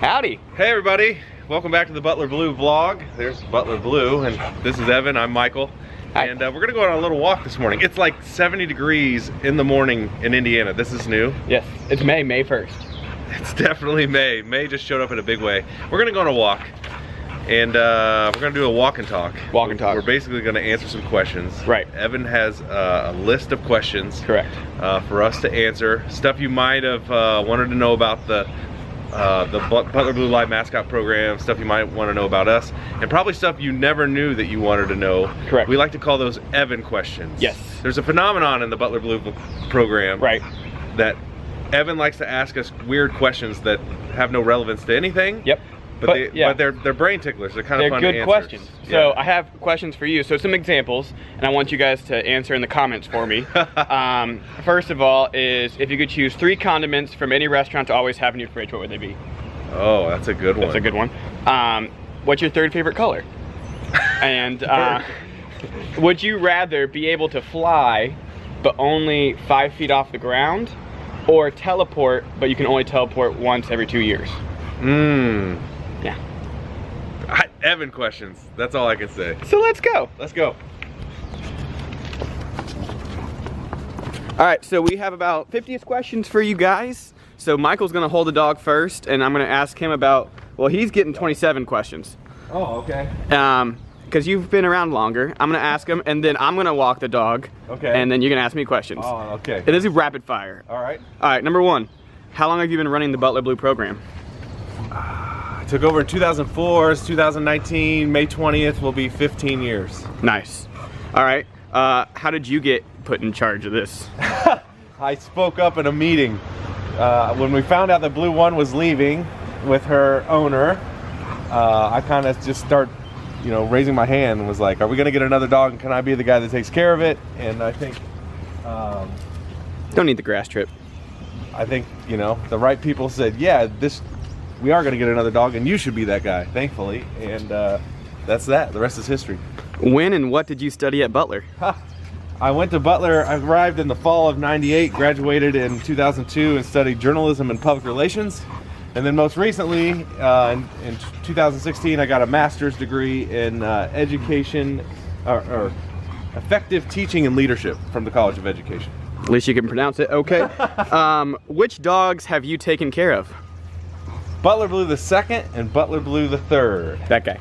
Howdy. Hey everybody, welcome back to the Butler Blue vlog. There's Butler Blue, and this is Evan, I'm Michael. Hi. And we're gonna go on a little walk this morning. It's like 70 degrees in the morning in Indiana. This is new. Yes, it's May 1st. It's definitely May. May just showed up in a big way. We're gonna go on a walk, and we're gonna do a walk and talk. Walk and talk. We're basically gonna answer some questions. Right. Evan has a list of questions. Correct. For us to answer. Stuff you might have wanted to know about the Butler Blue Live Mascot program, stuff you might want to know about us, and probably stuff you never knew that you wanted to know. Correct. We like to call those Evan questions. Yes. There's a phenomenon in the Butler Blue program. Right. That Evan likes to ask us weird questions that have no relevance to anything. Yep. But they're brain ticklers. They're kind of fun to answer. They're good questions. So I have questions for you. So some examples, and I want you guys to answer in the comments for me. First of all is, if you could choose 3 condiments from any restaurant to always have in your fridge, what would they be? Oh, that's a good one. That's a good one. What's your 3rd favorite color? And would you rather be able to fly, but only 5 feet off the ground, or teleport, but you can only teleport once every 2 years? Yeah. Evan questions. That's all I can say. So let's go. Let's go. All right, so we have about 50 questions for you guys. So Michael's gonna hold the dog first, and I'm gonna ask him about, well, he's getting 27 questions. Oh, okay. Because you've been around longer. I'm gonna ask him, and then I'm gonna walk the dog. Okay. And then you're gonna ask me questions. Oh, okay. It is a rapid fire. All right. All right, number 1. How long have you been running the Butler Blue program? I took over in 2004, it's 2019, May 20th will be 15 years. Nice. All right, how did you get put in charge of this? I spoke up in a meeting. When we found out that Blue One was leaving with her owner, I kind of just started, raising my hand and was like, are we gonna get another dog, and can I be the guy that takes care of it? And I think... Don't need the grass trip. I think, the right people said, yeah, we are going to get another dog, and you should be that guy, thankfully. And that's that. The rest is history. When and what did you study at Butler? I went to Butler. I arrived in the fall of '98, graduated in 2002, and studied journalism and public relations. And then most recently, in 2016, I got a master's degree in education, or effective teaching and leadership from the College of Education. At least you can pronounce it. Okay. Which dogs have you taken care of? Butler Blue II and Butler Blue III. That guy.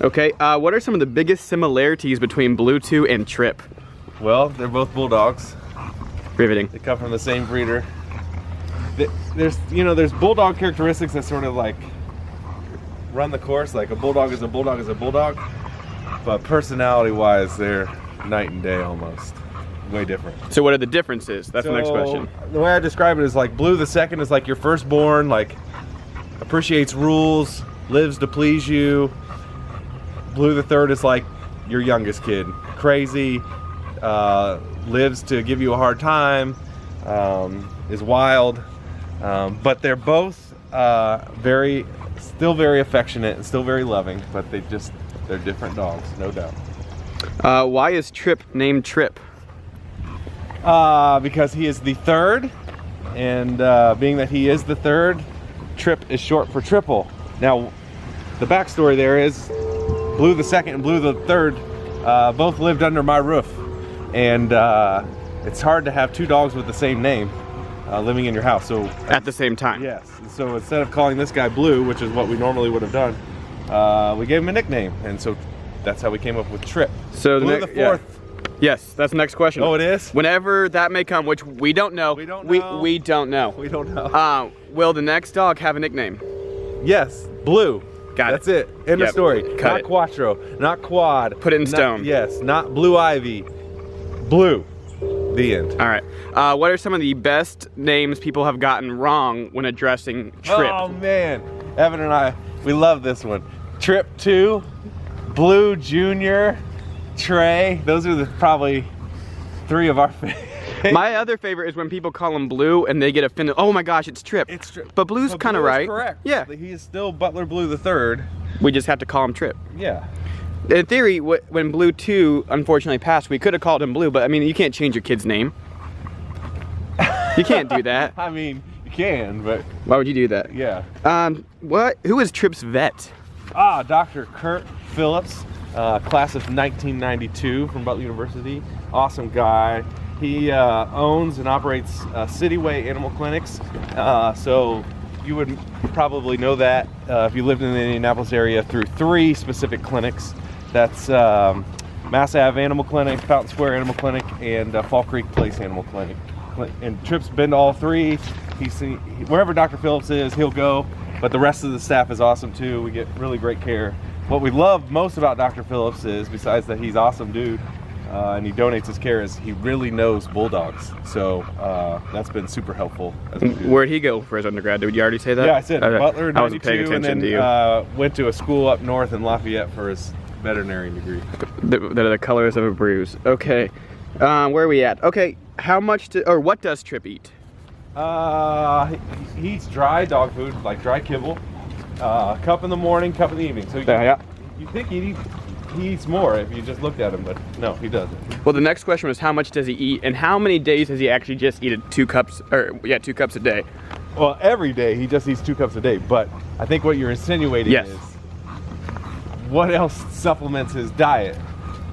Okay, what are some of the biggest similarities between Blue 2 and Trip? Well, they're both bulldogs. Riveting. They come from the same breeder. There's bulldog characteristics that sort of like run the course, like a bulldog is a bulldog is a bulldog. But personality-wise, they're night and day almost. Way different. So what are the differences? That's the next question. The way I describe it is like Blue II is like your firstborn, like appreciates rules, lives to please you. Blue III is like your youngest kid, crazy, lives to give you a hard time, is wild, but they're both still very affectionate and still very loving, but they're different dogs, no doubt. Why is Trip named Trip? Because he is the 3rd, and being that he is the 3rd, Trip is short for triple. Now, the backstory there is Blue II and Blue III both lived under my roof, and it's hard to have 2 dogs with the same name living in your house. So at the same time. Yes. So instead of calling this guy Blue, which is what we normally would have done, we gave him a nickname, and so that's how we came up with Trip. So Blue the 4th. Yes, that's the next question. Oh, it is? Whenever that may come, which we don't know. We don't know. We don't know. We don't know. Will the next dog have a nickname? Yes, Blue. Got it. That's it. End of story. Not Quattro, not Quad. Put it in stone. Yes, not Blue Ivy. Blue. The end. All right. What are some of the best names people have gotten wrong when addressing Trip? Oh, man. Evan and I, we love this one. Trip 2, Blue Jr., Trey. Those are probably 3 of our favorites. My other favorite is when people call him Blue and they get offended. Oh my gosh, it's Trip. It's Trip. But Blue's kind of right. Correct. Yeah. He is still Butler Blue III. We just have to call him Trip. Yeah. In theory, when Blue 2 unfortunately passed, we could have called him Blue, but I mean, you can't change your kid's name. You can't do that. I mean, You can, but Why would you do that? yeah. Who is Tripp's vet? Dr. Kurt Phillips, class of 1992 from Butler University. Awesome guy. He owns and operates Cityway Animal Clinics. So you would probably know that if you lived in the Indianapolis area through 3 specific clinics. That's Mass Ave Animal Clinic, Fountain Square Animal Clinic, and Fall Creek Place Animal Clinic. And Tripp's been to all 3. Wherever Dr. Phillips is, he'll go. But the rest of the staff is awesome too. We get really great care. What we love most about Dr. Phillips is, besides that he's awesome dude, and he donates his care, is he really knows bulldogs. So that's been super helpful. Where'd he go for his undergrad? Did you already say that? Yeah, I said Butler, 92, I wasn't paying attention and then to you. Went to a school up north in Lafayette for his veterinary degree. They're the colors of a bruise. Okay, where are we at? Okay, what does Tripp eat? He eats dry dog food, like dry kibble. Cup in the morning, cup in the evening. So you think he eats more if you just looked at him, but no, he doesn't. Well, the next question was how much does he eat, and how many days does he actually just eat 2 cups, 2 cups a day? Well, every day he just eats 2 cups a day, but I think what you're insinuating is what else supplements his diet.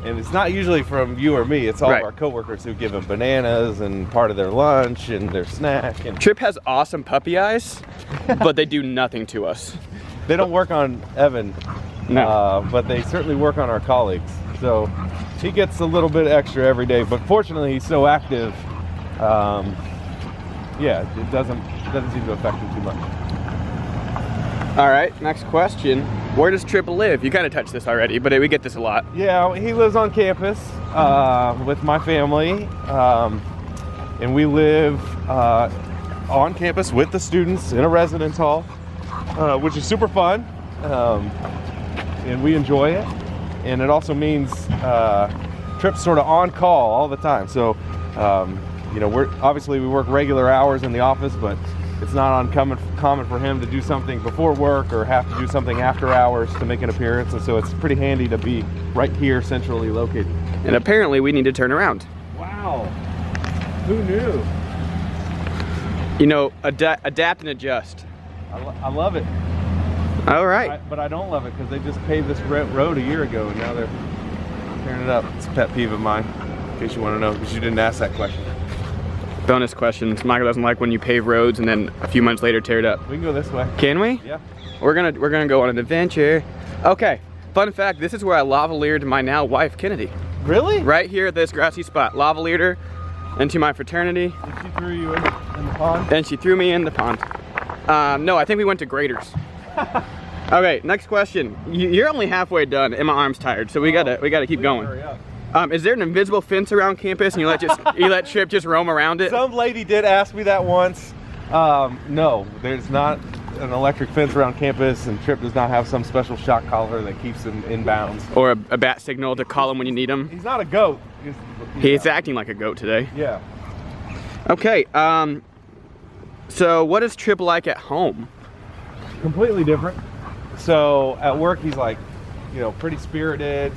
And it's not usually from you or me, it's all of our coworkers who give him bananas and part of their lunch and their snack. And Tripp has awesome puppy eyes, but they do nothing to us. They don't work on Evan, no. But they certainly work on our colleagues. So he gets a little bit extra every day, but fortunately he's so active, it doesn't seem to affect him too much. All right, next question. Where does Tripp live? You kind of touched this already, but we get this a lot. Yeah, he lives on campus with my family, and we live on campus with the students in a residence hall, which is super fun, and we enjoy it. And it also means Tripp's sort of on call all the time. So, we work regular hours in the office, but it's not uncommon for him to do something before work or have to do something after hours to make an appearance, and so it's pretty handy to be right here centrally located. And apparently we need to turn around. Wow, who knew? You know, adapt and adjust. I love it. All right. But I don't love it because they just paved this road a year ago and now they're tearing it up. It's a pet peeve of mine, in case you want to know, because you didn't ask that question. Bonus questions. Michael doesn't like when you pave roads and then a few months later tear it up. We can go this way. Can we? Yeah. We're gonna go on an adventure. Okay. Fun fact: this is where I lavaliered my now wife Kennedy. Really? Right here at this grassy spot. Lavaliered her into my fraternity. And she threw you in the pond? And she threw me in the pond. No, I think we went to Graders. Okay. Next question. You're only halfway done, and my arm's tired, so we gotta keep going. Hurry up. Is there an invisible fence around campus and you let Tripp just roam around it? Some lady did ask me that once. No, there's not an electric fence around campus, and Tripp does not have some special shock collar that keeps him in bounds. Or a bat signal to call him when you need him? He's not a goat. He's acting like a goat today. Yeah. Okay, so what is Tripp like at home? Completely different. So at work he's like, pretty spirited,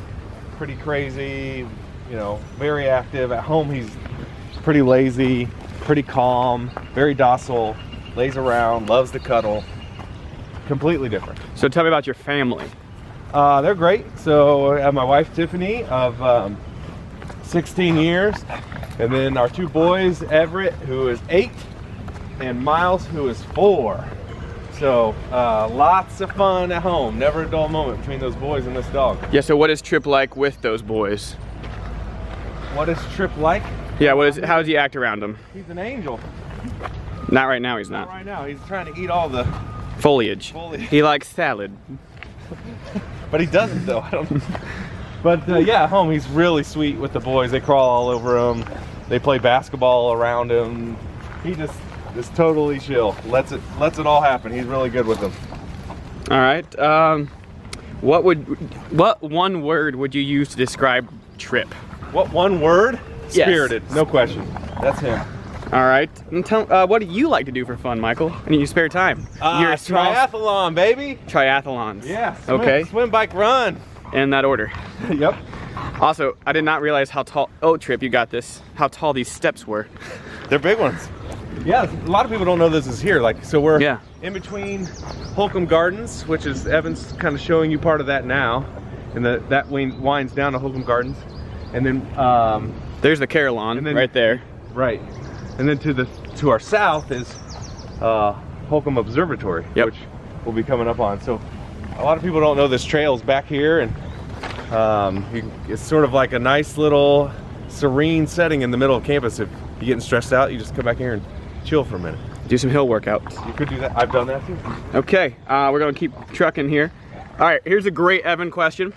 pretty crazy, very active. At home he's pretty lazy, pretty calm, very docile, lays around, loves to cuddle. Completely different. So tell me about your family. They're great. So I have my wife Tiffany of 16 years, and then our 2 boys, Everett, who is 8, and Miles, who is 4. So lots of fun at home. Never a dull moment between those boys and this dog. Yeah, so what is Tripp like with those boys? What is Tripp like? Yeah, how does he act around them? He's an angel. Not right now, he's Not not. right now. He's trying to eat all the Foliage. He likes salad. But he doesn't though. I don't. But yeah, at home he's really sweet with the boys. They crawl all over him. They play basketball around him. He just is totally chill. Lets it all happen. He's really good with them. All right. What one word would you use to describe Tripp? What one word? Yes. Spirited. No question. That's him. All right. And tell, what do you like to do for fun, Michael? In your spare time? You're a triathlon, baby. Triathlons. Yeah. Okay. Swim, bike, run. In that order. Yep. Also, I did not realize how tall. Oh, Tripp, you got this. How tall these steps were. They're big ones. Yeah, a lot of people don't know this is here. Like, so we're Yeah. in between Holcomb Gardens, which is Evan's kind of showing you part of that now, and that winds down to Holcomb Gardens, and then there's the Carillon and then, right there. right, and then to our south is Holcomb Observatory, Yep. which we'll be coming up on. So a lot of people don't know this trail's back here, and it's sort of like a nice little serene setting in the middle of campus. If you're getting stressed out, you just come back here and chill for a minute. Do some hill workouts. You could do that. I've done that too. Okay, we're gonna keep trucking here. All right, here's a great Evan question.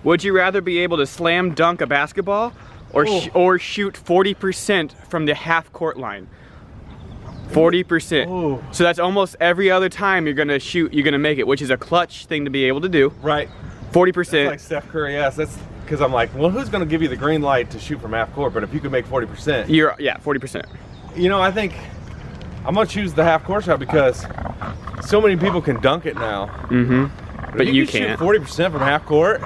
Would you rather be able to slam dunk a basketball or shoot 40% from the half court line? 40%. Ooh. So that's almost every other time you're gonna shoot, you're gonna make it, which is a clutch thing to be able to do. Right. 40%. Like Steph Curry, yes. That's because I'm like, well, who's going to give you the green light to shoot from half court? But if you could make 40%, Yeah, 40%. You know, I think I'm going to choose the half court shot because so many people can dunk it now. Mm-hmm. But you can't. Shoot 40% from half court,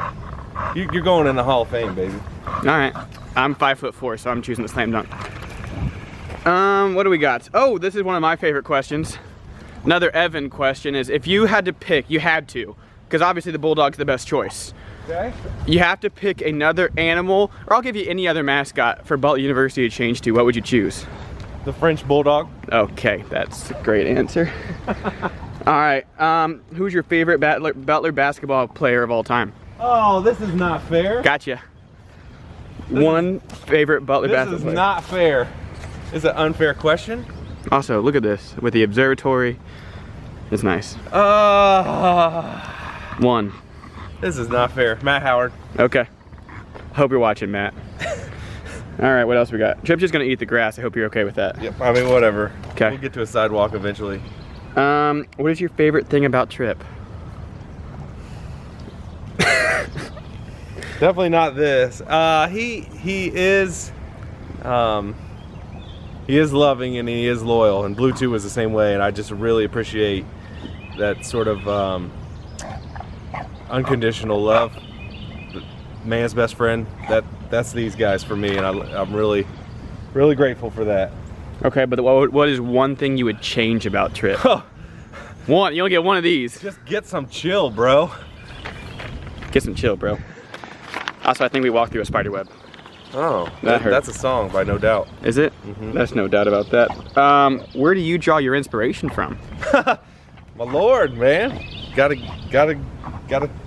you're going in the Hall of Fame, baby. All right. I'm 5'4", so I'm choosing the slam dunk. What do we got? Oh, this is one of my favorite questions. Another Evan question is, if you had to pick, you had to, because obviously the Bulldog's the best choice. Okay. You have to pick another animal, or I'll give you any other mascot for Butler University to change to. What would you choose? The French Bulldog. Okay, that's a great answer. All right, who's your favorite Butler basketball player of all time? Oh, this is not fair. Gotcha. One favorite Butler basketball player. This is not fair. It's an unfair question. Also, look at this with the observatory. It's nice. One. This is not fair. Matt Howard. Okay. Hope you're watching, Matt. All right, what else we got? Trip's just gonna eat the grass. I hope you're okay with that. Yep. I mean, whatever. Okay. We'll get to a sidewalk eventually. What is your favorite thing about Trip? Definitely not this. He is loving and he is loyal, and Blue 2 was the same way, and I just really appreciate that sort of unconditional love. Man's best friend. That's these guys for me, and I'm really grateful for that. Okay, but what is one thing you would change about Trip? One. You only get one of these. Just get some chill, bro. Get some chill, bro. Also, I think we walked through a spider web. Oh, That hurt. that's a song by No Doubt. Is it? Mhm. There's no doubt about that. Where do you draw your inspiration from? My Lord, man. Gotta,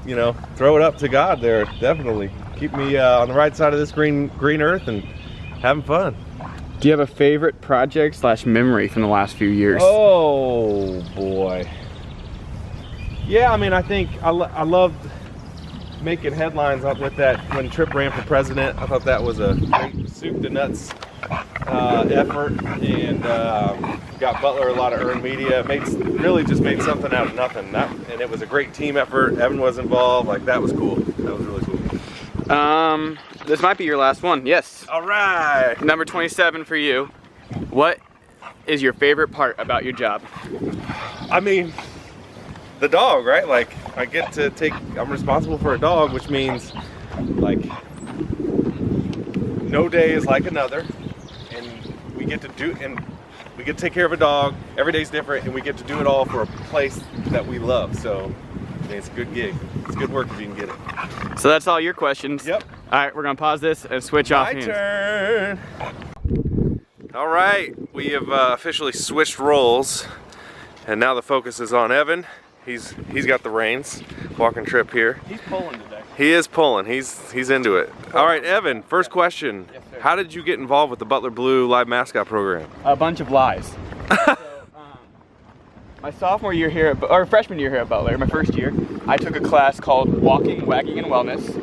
you know, throw it up to God there. Definitely. Keep me on the right side of this green earth and having fun. Do you have a favorite project / memory from the last few years? Oh, boy. Yeah, I mean, I think I loved making headlines up with that when Tripp ran for president. I thought that was a great soup to nuts effort, and got Butler a lot of earned media. Really just made something out of nothing. And it was a great team effort. Evan was involved. Like, that was cool. That was really cool. This might be your last one. Yes. All right. Number 27 for you. What is your favorite part about your job? I mean, the dog, right? Like, I'm responsible for a dog, which means, like, no day is like another, and we get to take care of a dog. Every day's different, and we get to do it all for a place that we love. So, I mean, it's a good gig. It's good work if you can get it. So that's all your questions. Yep. All right, we're gonna pause this and switch off My hands. turn. All right, we have officially switched roles, and now the focus is on Evan. He's got the reins, walking Trip here. He's pulling today. He is pulling. He's into it. All right, Evan. First question: Yes, sir. how did you get involved with the Butler Blue Live Mascot program? A bunch of lies. So, my sophomore year here, or freshman year here at Butler, my first year, I took a class called Walking, Wagging, and Wellness,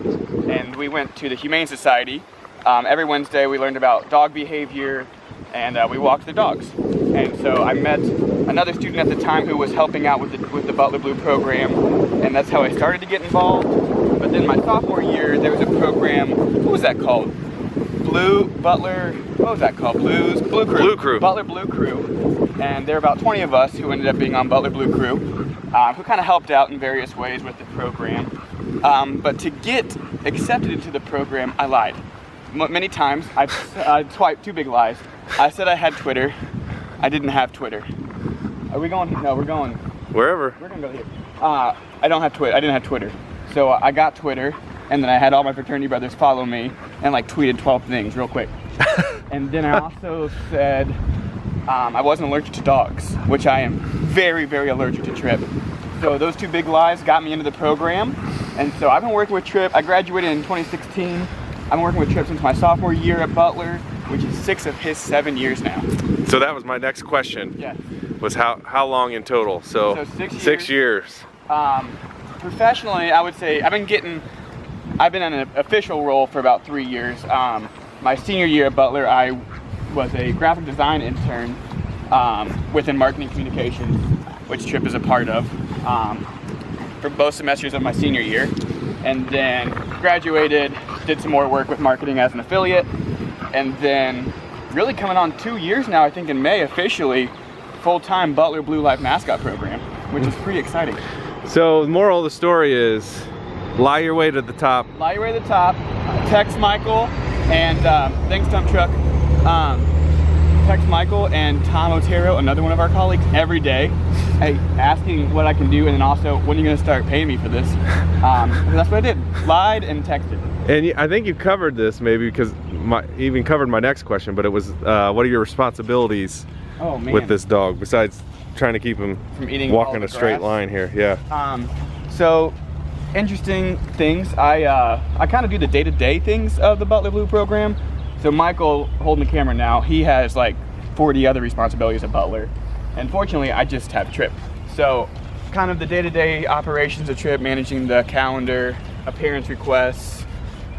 and we went to the Humane Society. Every Wednesday we learned about dog behavior, and we walked the dogs. And so I met another student at the time who was helping out with the Butler Blue Program, and that's how I started to get involved. But then my sophomore year, there was a program, what was that called? Blue Crew. Butler Blue Crew. And there were about 20 of us who ended up being on Butler Blue Crew, who kind of helped out in various ways with the program. But to get accepted into the program, I lied. Many times, I swiped two big lies. I said I had Twitter. I didn't have Twitter. Are we going? No, we're going. Wherever. We're gonna go here. I don't have Twitter. I didn't have Twitter, so I got Twitter, and then I had all my fraternity brothers follow me and like tweeted 12 things real quick. And then I also said I wasn't allergic to dogs, which I am very, very allergic to Trip. So those two big lies got me into the program, and so I've been working with Trip. I graduated in 2016. I've been working with Trip since my sophomore year at Butler, which is 6 of his 7 years now. So that was my next question. Yes. Was how long in total? So 6 years. Professionally, I would say I've been in an official role for about 3 years. My senior year at Butler, I was a graphic design intern within marketing communications, which Trip is a part of, for both semesters of my senior year. And then graduated, did some more work with marketing as an affiliate, and then really coming on 2 years now, I think in May, officially, full-time Butler Blue Mascot program, which is pretty exciting. So the moral of the story is, lie your way to the top. Lie your way to the top, text Michael, and thanks dump truck, text Michael and Tom Otero, another one of our colleagues, every day, asking what I can do, and then also, when are you gonna start paying me for this? That's what I did, lied and texted. And I think you covered this maybe, because even covered my next question, but it was, what are your responsibilities with this dog, besides trying to keep him from eating walking a straight line here? Yeah. So interesting things. I kind of do the day-to-day things of the Butler Blue program. So Michael, holding the camera now, he has like 40 other responsibilities at Butler. And fortunately, I just have Trip. So kind of the day-to-day operations of Trip, managing the calendar, appearance requests.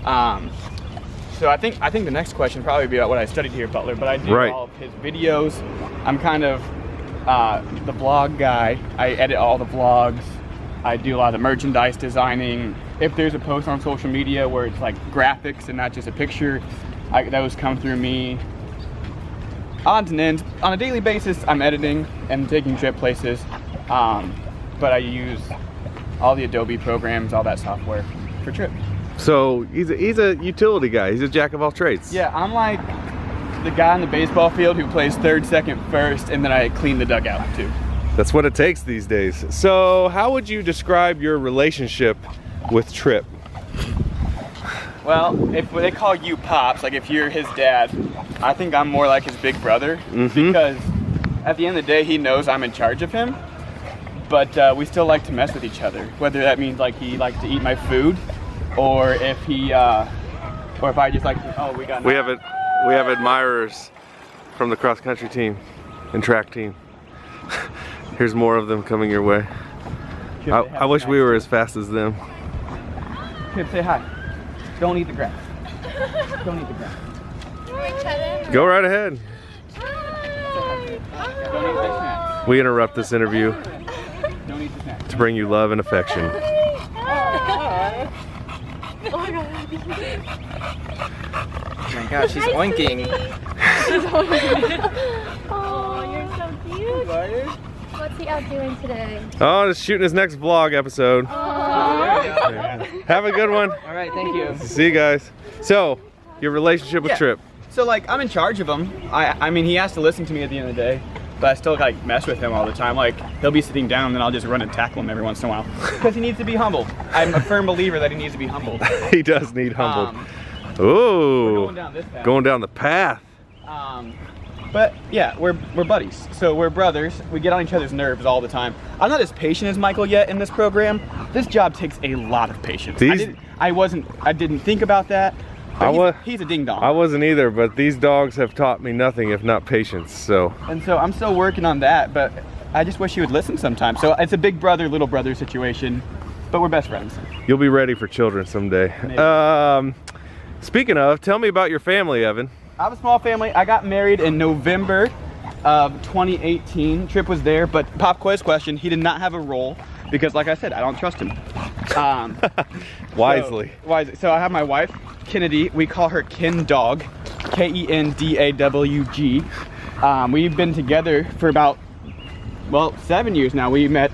So I think the next question would probably be about what I studied here at Butler, but I do all of his videos. I'm kind of the vlog guy. I edit all the vlogs. I do a lot of the merchandise designing. If there's a post on social media where it's like graphics and not just a picture, those come through me. Odds and ends. On a daily basis, I'm editing and taking Trip places, but I use all the Adobe programs, all that software for Trip. So he's a utility guy. He's a jack of all trades. Yeah, I'm like the guy on the baseball field who plays third, second, first, and then I clean the dugout too. That's what it takes these days. So how would you describe your relationship with Trip? Well, if they call you Pops, like if you're his dad, I think I'm more like his big brother, because at the end of the day, he knows I'm in charge of him, but we still like to mess with each other. Whether that means like he likes to eat my food, or if he, or if I just like, we have admirers from the cross country team and track team. Here's more of them coming your way. I wish we were as fast as them. Kip, say hi. Don't eat the grass. Don't eat the grass. Go right ahead. Don't eat the snacks. We interrupt this interview Don't eat the snacks. to bring you love and affection. Oh my god. Oh my gosh, she's oinking. Oh, you're so cute. What's he out doing today? Oh, just shooting his next vlog episode. Have a good one. All right, thank you. See you guys. So, your relationship with Trip. So like, I'm in charge of him. I mean, he has to listen to me at the end of the day, but I still like mess with him all the time. Like, he'll be sitting down and then I'll just run and tackle him every once in a while. Because he needs to be humbled. I'm a firm believer that he needs to be humbled. He does need humbled. Ooh. We're going down this path. Going down the path. But yeah, we're buddies. So we're brothers. We get on each other's nerves all the time. I'm not as patient as Michael yet in this program. This job takes a lot of patience. I didn't think about that. He's a ding dong. I wasn't either, but these dogs have taught me nothing if not patience. So I'm still working on that, but I just wish he would listen sometime. So it's a big brother, little brother situation, but we're best friends. You'll be ready for children someday. Speaking of, tell me about your family, Evan. I have a small family. I got married in November of 2018. Trip was there, but pop quiz question, he did not have a role because, like I said, I don't trust him. Wisely. So I have my wife, Kennedy. We call her Ken Dog, Kendawg. We've been together for about, 7 years now. We met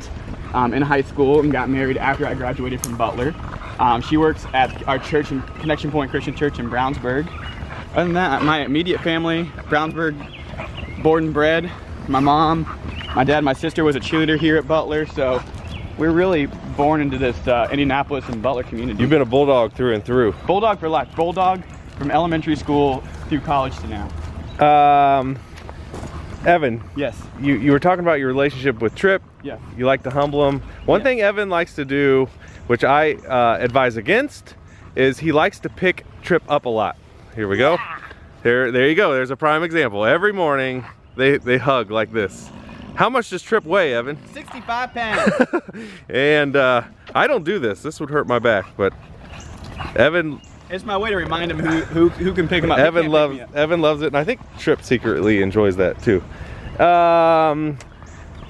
in high school and got married after I graduated from Butler. She works at our church, in Connection Point Christian Church in Brownsburg. Other than that, my immediate family, Brownsburg, born and bred, My mom, my dad, my sister was a cheerleader here at Butler, so we're really born into this Indianapolis and Butler community. You've been a Bulldog through and through. Bulldog for life. Bulldog from elementary school through college to now. Evan. Yes. You were talking about your relationship with Trip. Yeah. You like to humble him. One thing Evan likes to do, which I advise against, is he likes to pick Trip up a lot. Here we go. There you go. There's a prime example. Every morning they hug like this. How much does Trip weigh, Evan? 65 pounds. And I don't do this. This would hurt my back, but Evan. It's my way to remind him who can pick him up. Evan loves it, and I think Trip secretly enjoys that too.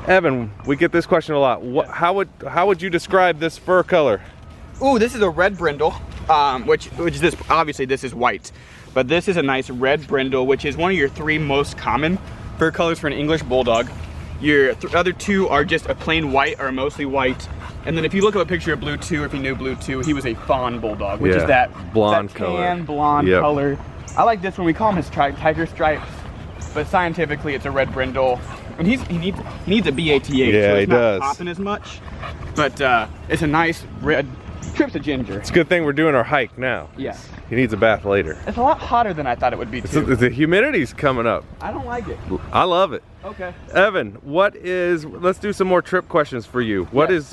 Evan, we get this question a lot. How would you describe this fur color? Ooh, this is a red brindle, which is this. Obviously, this is white, but this is a nice red brindle, which is one of your 3 most common fur colors for an English Bulldog. Your other 2 are just a plain white or mostly white. And then if you look at a picture of Blue 2, or if you knew Blue 2, he was a fawn Bulldog, which is that blonde tan, blonde color. I like this one. We call him his tiger stripes, but scientifically it's a red brindle. And he needs a BATH, so it's not popping as much. But it's a nice red. Trip's a ginger. It's a good thing we're doing our hike now. Yes. He needs a bath later. It's a lot hotter than I thought it would be too. The humidity's coming up. I don't like it. I love it. Okay. Evan, let's do some more Trip questions for you. When is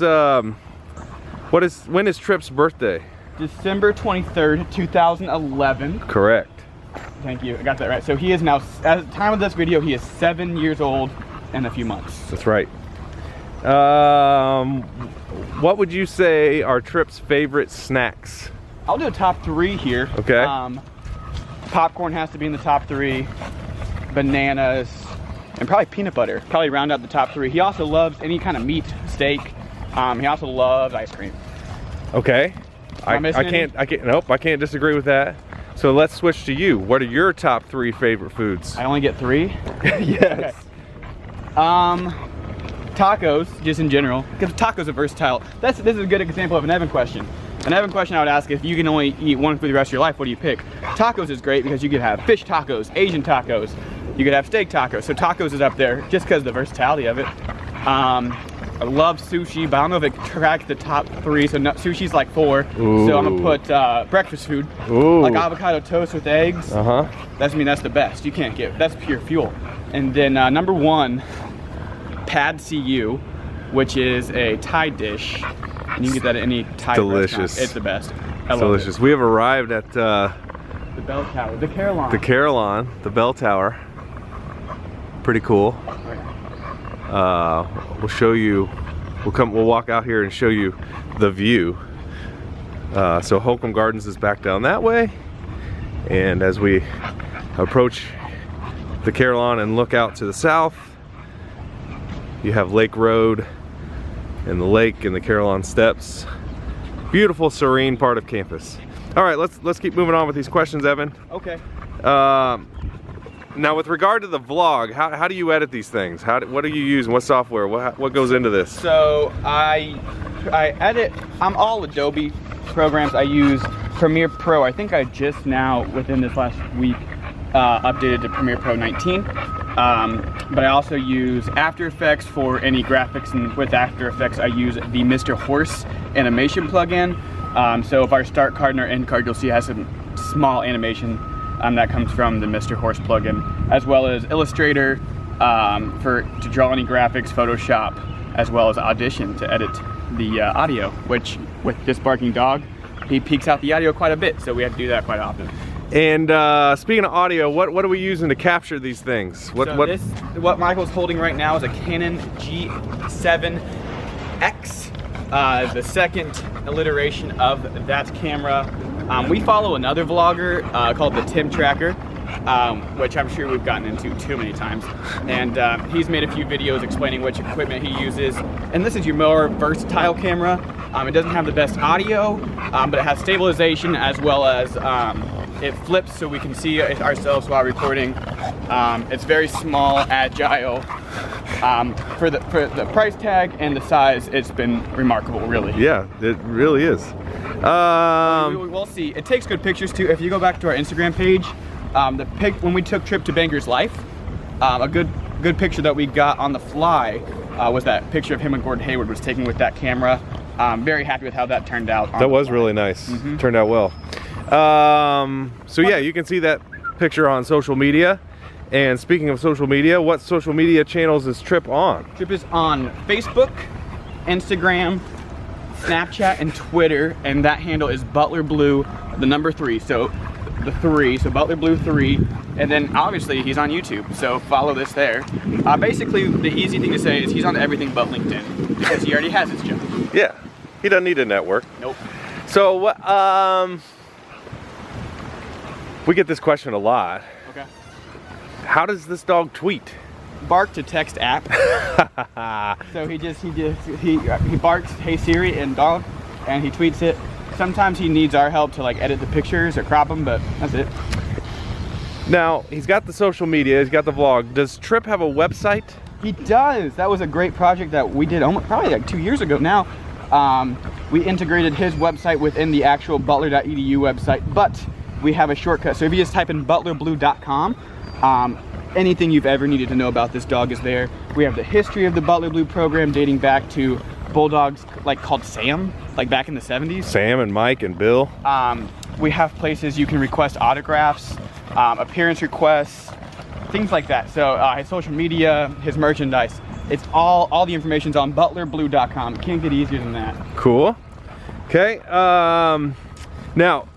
Trip's birthday? December 23rd, 2011. Correct. Thank you, I got that right. So he is now, at the time of this video, he is 7 years old and a few months. That's right. What would you say are Trip's favorite snacks? I'll do a top 3 here. Okay. Popcorn has to be in the top 3. Bananas, and probably peanut butter. Probably round out the top 3. He also loves any kind of meat, steak. He also loves ice cream. Okay. I can't disagree with that. So let's switch to you. What are your top 3 favorite foods? I only get 3? Yes. Okay. Tacos, just in general, because tacos are versatile. This is a good example of an Evan question. An Evan question I would ask, if you can only eat one for the rest of your life, what do you pick? Tacos is great because you could have fish tacos, Asian tacos, you could have steak tacos. So tacos is up there just because of the versatility of it. I love sushi, but I don't know if it cracks the top 3. So sushi's like 4. Ooh. So I'm gonna put breakfast food, like avocado toast with eggs. That's the best. You can't get, that's pure fuel. And then number 1, Pad CU, which is a Thai dish. And you can get that at any Thai restaurant. It's the best. I love delicious. We have arrived at the bell tower, the Carillon. The Carillon, the bell tower. Pretty cool. We'll show you. We'll walk out here and show you the view. So Holcomb Gardens is back down that way, and as we approach the Carillon and look out to the south, you have Lake Road and the lake and the Carillon Steps. Beautiful, serene part of campus. All right, let's keep moving on with these questions, Evan. Okay. Now, with regard to the vlog, how do you edit these things? What do you use? What software? What goes into this? So I edit. I'm all Adobe programs. I use Premiere Pro. I think I just now, within this last week, updated to Premiere Pro 19. But I also use After Effects for any graphics, and with After Effects I use the Mr. Horse animation plugin. So if our start card and our end card, you'll see it has some small animation that comes from the Mr. Horse plugin, as well as Illustrator to draw any graphics, Photoshop, as well as Audition to edit the audio, which with this barking dog, he peaks out the audio quite a bit, so we have to do that quite often. And speaking of audio, what are we using to capture these things? What Michael's holding right now is a Canon G7X, the second iteration of that camera. We follow another vlogger called the Tim Tracker, which I'm sure we've gotten into too many times. And he's made a few videos explaining which equipment he uses. And this is your more versatile camera. It doesn't have the best audio, but it has stabilization, as well as it flips so we can see ourselves while recording. It's very small, agile. For the price tag and the size, it's been remarkable, really. Yeah, it really is. We'll see. It takes good pictures too. If you go back to our Instagram page, when we took Trip to Banger's Life, a good good picture that we got on the fly was that picture of him and Gordon Hayward was taken with that camera. Very happy with how that turned out. That was really nice. Turned out well. So yeah, you can see that picture on social media. And speaking of social media, what social media channels is Trip on? Trip is on Facebook, Instagram, Snapchat, and Twitter, and that handle is Butler Blue, the number 3. So the 3, so Butler Blue 3, and then obviously he's on YouTube. So follow this there. Basically, the easy thing to say is he's on everything but LinkedIn because he already has his job. Yeah, he doesn't need a network. Nope. So we get this question a lot. Okay. How does this dog tweet? Bark to text app. So he barks, "Hey Siri" and dog, and he tweets it. Sometimes he needs our help to like edit the pictures or crop them, but that's it. Now he's got the social media, he's got the vlog. Does Trip have a website? He does. That was a great project that we did probably like 2 years ago now. We integrated his website within the actual butler.edu website, but we have a shortcut. So if you just type in butlerblue.com, anything you've ever needed to know about this dog is there. We have the history of the Butler Blue program dating back to bulldogs like called Sam, like back in the 70s. Sam and Mike and Bill. We have places you can request autographs, appearance requests, things like that. So his social media, his merchandise, it's all the information's on butlerblue.com. It can't get easier than that. Cool. Okay. Now,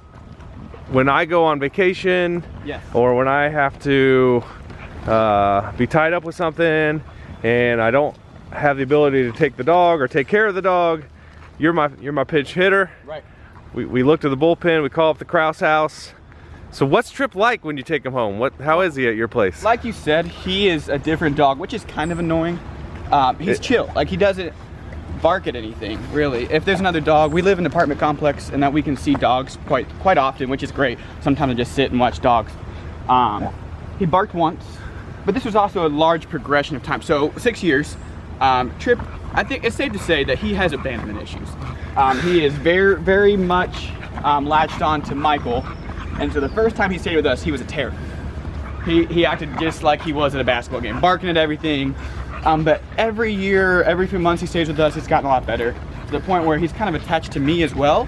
when I go on vacation, yes, or when I have to be tied up with something and I don't have the ability to take the dog or take care of the dog, you're my pinch hitter. Right. We look to the bullpen, we call up the Krause house. So what's Trip like when you take him home? How is he at your place? Like you said, he is a different dog, which is kind of annoying. He's chill. Like he doesn't bark at anything, really. If there's another dog, we live in an apartment complex and that we can see dogs quite often, which is great. Sometimes I just sit and watch dogs. He barked once, but this was also a large progression of time. So 6 years. Trip, I think it's safe to say that he has abandonment issues. He is very much latched on to Michael, and so the first time he stayed with us, he was a terror. He acted just like he was at a basketball game, barking at everything. But every year, every few months he stays with us, it's gotten a lot better, to the point where he's kind of attached to me as well.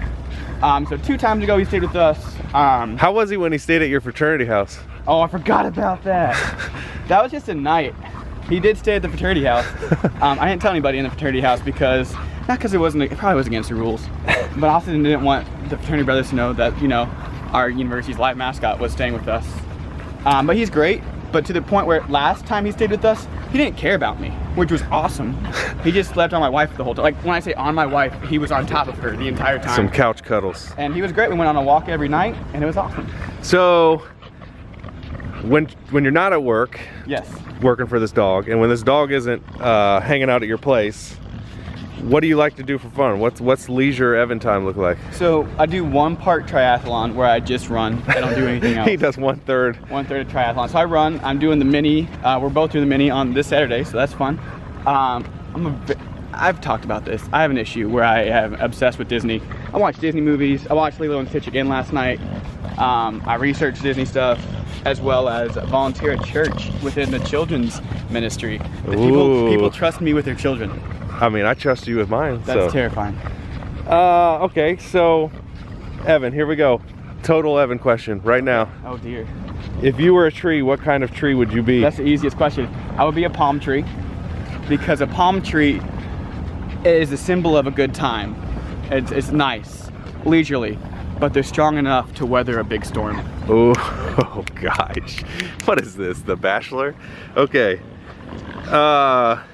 So 2 times ago he stayed with us. How was he when he stayed at your fraternity house? Oh, I forgot about that. That was just a night. He did stay at the fraternity house. I didn't tell anybody in the fraternity house because, not because it probably was against the rules, but I also didn't want the fraternity brothers to know that, our university's live mascot was staying with us. But he's great, but to the point where last time he stayed with us, he didn't care about me, which was awesome. He just slept on my wife the whole time. Like when I say on my wife, he was on top of her the entire time. Some couch cuddles. And he was great. We went on a walk every night and it was awesome. So when you're not at work, yes, working for this dog, and when this dog isn't hanging out at your place, what do you like to do for fun? What's leisure Evan time look like? So I do 1 part triathlon where I just run. I don't do anything else. He does 1/3. 1/3 of triathlon. So I run. I'm doing the mini. We're both doing the mini on this Saturday, so that's fun. I've talked about this. I have an issue where I am obsessed with Disney. I watch Disney movies. I watched Lilo and Stitch again last night. I research Disney stuff, as well as volunteer at church within the children's ministry. People trust me with their children. I mean, I trust you with mine. That's terrifying. Okay, so Evan, here we go. Total Evan question right now. Oh dear. If you were a tree, what kind of tree would you be? That's the easiest question. I would be a palm tree, because a palm tree is a symbol of a good time. It's nice, leisurely, but they're strong enough to weather a big storm. Oh gosh. What is this, The Bachelor? Okay. Come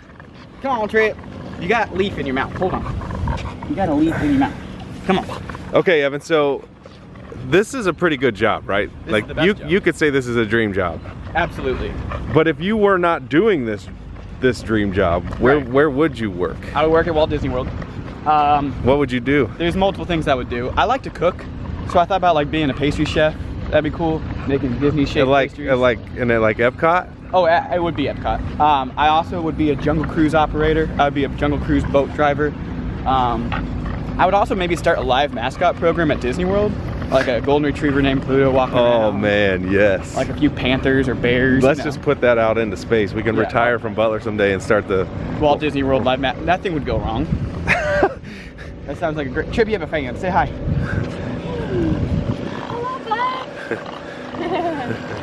on, Trip. You got a leaf in your mouth. Hold on. You got a leaf in your mouth. Come on. Okay, Evan, so this is a pretty good job, right? This like is the best job. You could say this is a dream job. Absolutely. But if you were not doing this dream job, where would you work? I would work at Walt Disney World. What would you do? There's multiple things I would do. I like to cook, so I thought about like being a pastry chef. That'd be cool. Making Disney-shaped pastries. Like Epcot? Oh, it would be Epcot. I also would be a Jungle Cruise operator. I would be a Jungle Cruise boat driver. I would also maybe start a live mascot program at Disney World. like a golden retriever named Pluto walking around. Oh man, yes. Like a few panthers or bears. Let's just put that out into space. We can retire from Butler someday and start the Walt Disney World live map. Nothing would go wrong. That sounds like a great trip. You have a fan. Say hi.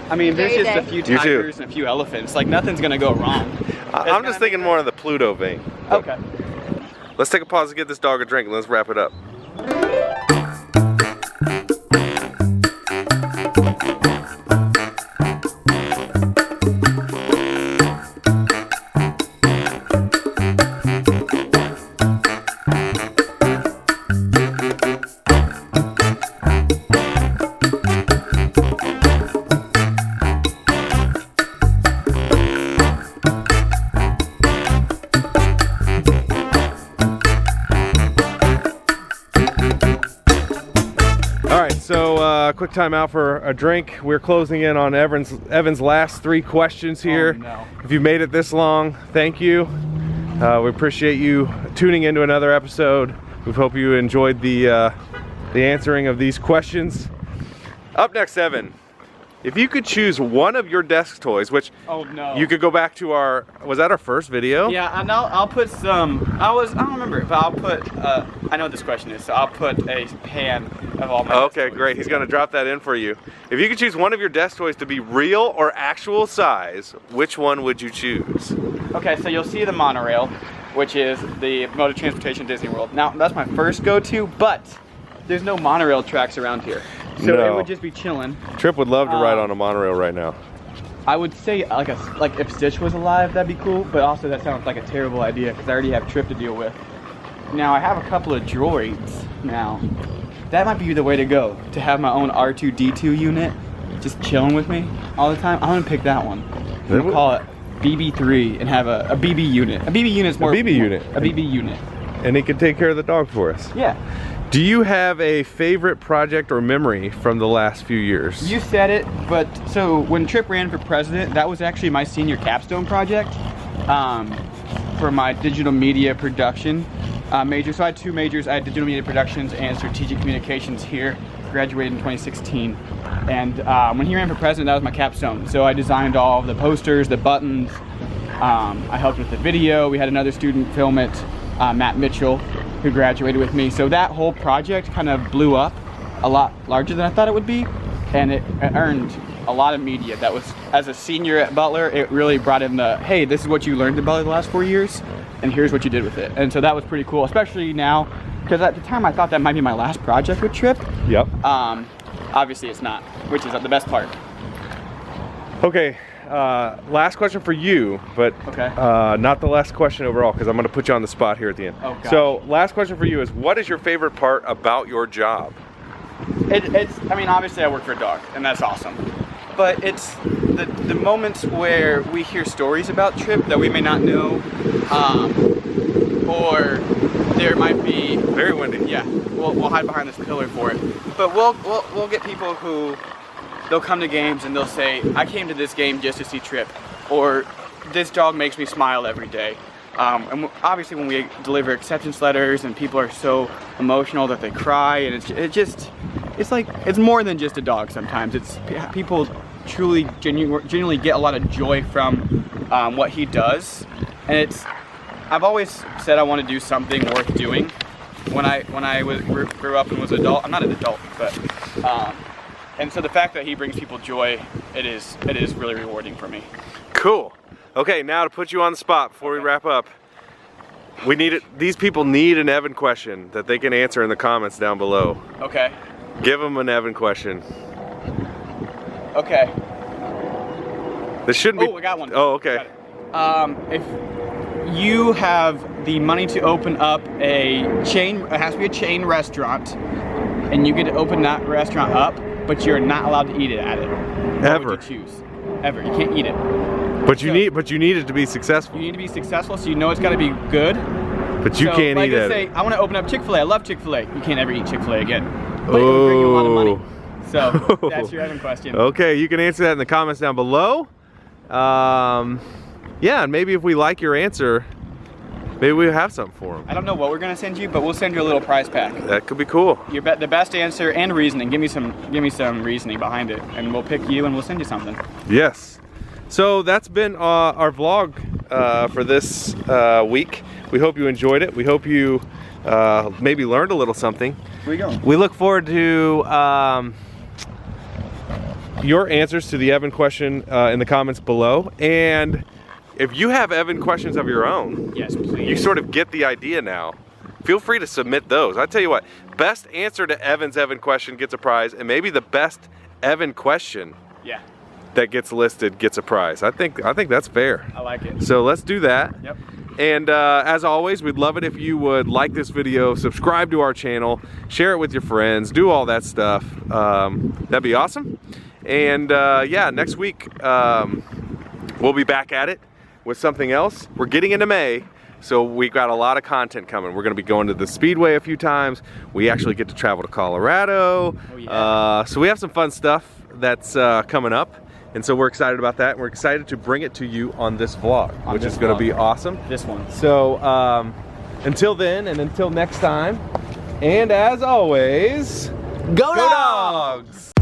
I mean, there's just a few tigers and a few elephants. Like, nothing's gonna go wrong. I'm just thinking more of the Pluto vein. Okay. Let's take a pause to get this dog a drink and let's wrap it up. Quick time out for a drink. We're closing in on Evan's last 3 questions here. Oh, no. If you made it this long, thank you. We appreciate you tuning into another episode. We hope you enjoyed the answering of these questions. Up next, Evan, if you could choose one of your desk toys, which you could go back to was that our first video? Yeah, and I'll put some, I don't remember it, but I'll put, I know what this question is, so I'll put a pan of all my Okay, great. He's gonna drop that in for you. If you could choose one of your desk toys to be real or actual size, which one would you choose? Okay, so you'll see the monorail, which is the mode of transportation at Disney World. Now, that's my first go-to, but there's no monorail tracks around here. So it would just be chilling. Trip would love to ride on a monorail right now. I would say like if Stitch was alive, that'd be cool, but also that sounds like a terrible idea because I already have Trip to deal with. Now I have a couple of droids now. That might be the way to go, to have my own R2-D2 unit just chilling with me all the time. I'm gonna pick that one. I'm gonna call it BB3 and have a BB unit. A BB unit's more... A BB unit. And he can take care of the dog for us. Yeah. Do you have a favorite project or memory from the last few years? You said it, but so when Trip ran for president, that was actually my senior capstone project for my digital media production major. So I had 2 majors. I had digital media productions and strategic communications here. Graduated in 2016. And when he ran for president, that was my capstone. So I designed all of the posters, the buttons. I helped with the video. We had another student film it, Matt Mitchell, who graduated with me. So that whole project kind of blew up a lot larger than I thought it would be, and it earned a lot of media. That was, as a senior at Butler, it really brought in the, hey, this is what you learned at Butler the last 4 years, and here's what you did with it. And so that was pretty cool, especially now, because at the time I thought that might be my last project with Trip. Yep. Obviously it's not, which is the best part. Okay. Last question for you, but not the last question overall, because I'm going to put you on the spot here at the end. Oh, gosh. So last question for you is, what is your favorite part about your job? I mean, obviously I work for a dog, and that's awesome. But it's the moments where we hear stories about Trip that we may not know, or there might be... Very windy. Yeah, we'll hide behind this pillar for it. But we'll get people who... They'll come to games and they'll say, I came to this game just to see Trip, or this dog makes me smile every day. And obviously when we deliver acceptance letters and people are so emotional that they cry, and it's more than just a dog sometimes. It's people truly genuinely get a lot of joy from what he does. And I've always said I want to do something worth doing. When I grew up and was an adult, I'm not an adult, but and so the fact that he brings people joy, it is really rewarding for me. Cool. Okay, now to put you on the spot before we wrap up, these people need an Evan question that they can answer in the comments down below. Okay. Give them an Evan question. Okay. This shouldn't be... Oh, I got one. Oh, okay. If you have the money to open up a chain, it has to be a chain restaurant, and you get to open that restaurant up, but you're not allowed to eat it at it. Ever. What would you choose? Ever. You can't eat it. But you need it to be successful. You need to be successful, so you know it's got to be good. But you can't eat it. Let's say I want to open up Chick-fil-A. I love Chick-fil-A. You can't ever eat Chick-fil-A again. But it would bring you a lot of money. So that's your Evan question. Okay, you can answer that in the comments down below. Yeah, and maybe if we like your answer, Maybe we have something for them. I don't know what we're gonna send you, but we'll send you a little prize pack. That could be cool. The best answer and reasoning. Give me some reasoning behind it, and we'll pick you and we'll send you something. Yes. So that's been our vlog for this week. We hope you enjoyed it. We hope you maybe learned a little something. Where you going? We look forward to your answers to the Evan question in the comments below. And if you have Evan questions of your own, yes, please. You sort of get the idea now. Feel free to submit those. I tell you what, best answer to Evan's Evan question gets a prize, and maybe the best Evan question that gets listed gets a prize. I think that's fair. I like it. So let's do that. Yep. And as always, we'd love it if you would like this video, subscribe to our channel, share it with your friends, do all that stuff. That'd be awesome. And yeah, next week we'll be back at it with something else. We're getting into May, so we got a lot of content coming. We're gonna be going to the Speedway a few times. We actually get to travel to Colorado. Oh, yeah. So we have some fun stuff that's coming up. And so we're excited about that. We're excited to bring it to you on this vlog, which is gonna be awesome. This one. So until then, and until next time, and as always, go Dogs!